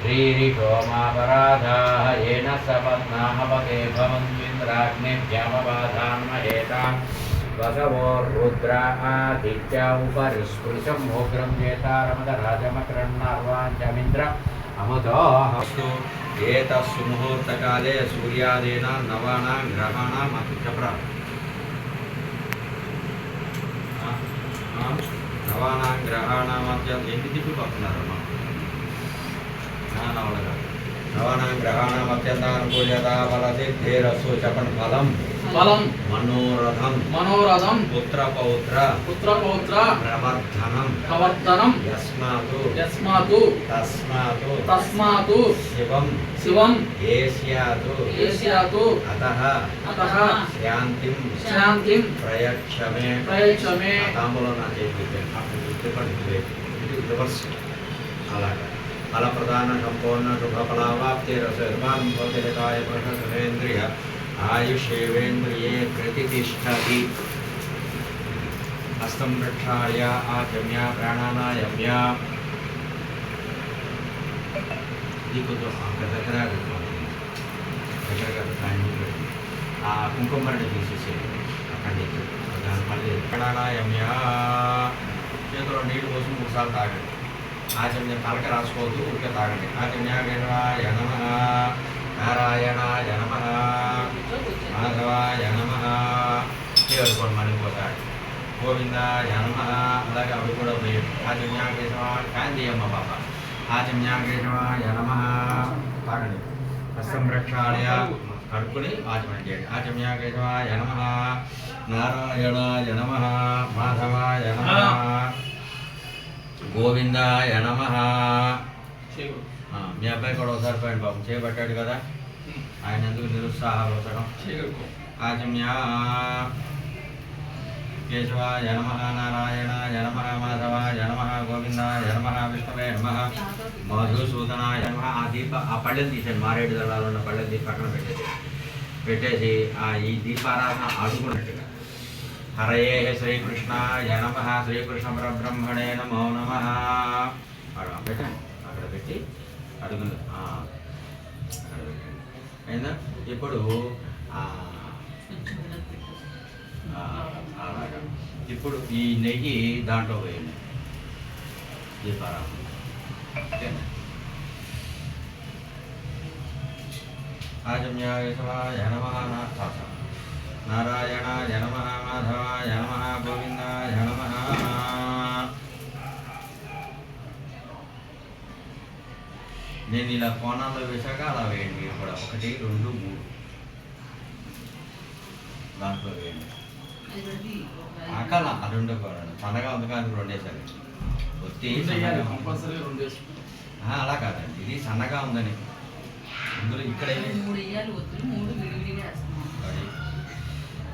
श्रीरिषोमापराधाः येन सपत्नाहपते भवन्त्विन्द्राग्निभ्यामबाधान्महेतां वसवो रुद्रा आदित्या उपरि स्पृशं मोग्रं जेतारमदराजमकरन्नार्वाञ्चमिन्द्र अमुदोऽस्तु एतस्सु मुहूर्तकाले सूर्यादीनां नवानां ग्रहाणाम् अतिचप्र नवानां ग्रहाणां मध्य ఎన్ని తిప్పి పడుతున్నారమ్మా नवानां ग्रहाणां अत्यन्तानुकूल्यता फलसिद्धिरस्तु చెప్పండి ఫలం ఫలం మనోరథం మనోరథం పుత్రపౌత్ర పుత్రపౌత్ర ప్రవర్ధనం ప్రవర్తనం యస్మాతు యస్మాతు తస్మాతు తస్మాతు శివం శివం ఏష్యాతు ఏష్యాతు అతః అతః శాంతిం శాంతిం ప్రయచ్చమే ప్రయచ్చమే తాంబూలం నా చేతికి అప్పుడు రివర్స్ అలాగా फल प्रदान संपूर्ण शुभ फलावाप्ति रसर्वान् भवतिकाय प्रशस्त्रेन्द्रिय आयुषेवेन्द्रिये प्रतिष्ठति हस्तं प्रक्षाल्य आचम्य प्राणानायम्य दिक्कुतो దగ్గర ఆ కుంకుమని తీసేసి అక్కడి దాని మళ్ళీ ప్రాణాయామ్య చేతిలో నీళ్ళు పోసి 3 సార్లు తాగండి ఆచమ్య తలక రాసుకోవద్దు ఊరికే తాగండి ఆచమ్యాయ నమః నారాయణాయ నమః మాధవాయ నమః చేరుకోండి మళ్ళీ పోతాడు గోవిందాయ నమః అలాగే అవి కూడా వేయండి ఆచమ్యాకేశవ కాంతియమ్మ పాప ఆచమ్యాకేశవాయ నమః తాగండి హస్తం ప్రక్షాళయ కడుక్కుని ఆచమనం చేయండి ఆచమ్యాకేశవాయ నమః నారాయణాయ నమః మాధవాయ నమః గోవిందాయ నమః మీ అబ్బాయి కూడా ఒకసారి పోయండి బాబు చేయబట్టాడు కదా ఆయన ఎందుకు నిరుత్సాహపరచడం ఆచమ్య కేశవాయ నమః నారాయణాయ నమః మాధవాయ నమః గోవిందాయ నమః విష్ణవే నమః మధుసూదనాయ నమః ఆ పళ్ళెని తీసేయండి మారేడు దళాలు ఉన్న పళ్ళెని తీసి పక్కన పెట్టేసి ఈ దీపారాధన అడుగున్నట్టుగా హరయే శ్రీకృష్ణాయ నమః శ్రీకృష్ణ పరబ్రహ్మణే నమో నమః పెట్టండి అక్కడ పెట్టి అడుగులు అయిందా ఇప్పుడు అలాగా ఇప్పుడు ఈ నెయ్యి దాంట్లో వేయండి దీపారాధన ఓకేనా ఆచమ్యాయ నమః నారాయణాయ నమః మాధవాయ నమః గోవిందాయ నమః నేను ఇలా కోణాల్లో వేశాక అలా వేయండి కూడా 1 2 3 దాంట్లో వేయండి అక్కడ ఆ 2 కూడా సన్నగా ఉంది కానీ 2 వేసారు ఒత్తి అలా కాదండి ఇది సన్నగా ఉందని అందులో ఇక్కడ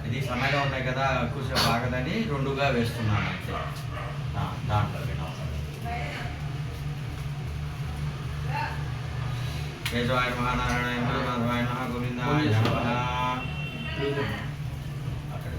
ఇది సన్నగా ఉన్నాయి కదా ఎక్కువసేపు ఆగదని 2గా వేస్తున్నాను అంతే దాంట్లో కేశవాయ మహానారాయణ మాధవాయ నమః గోవిందాయ నమః అక్కడ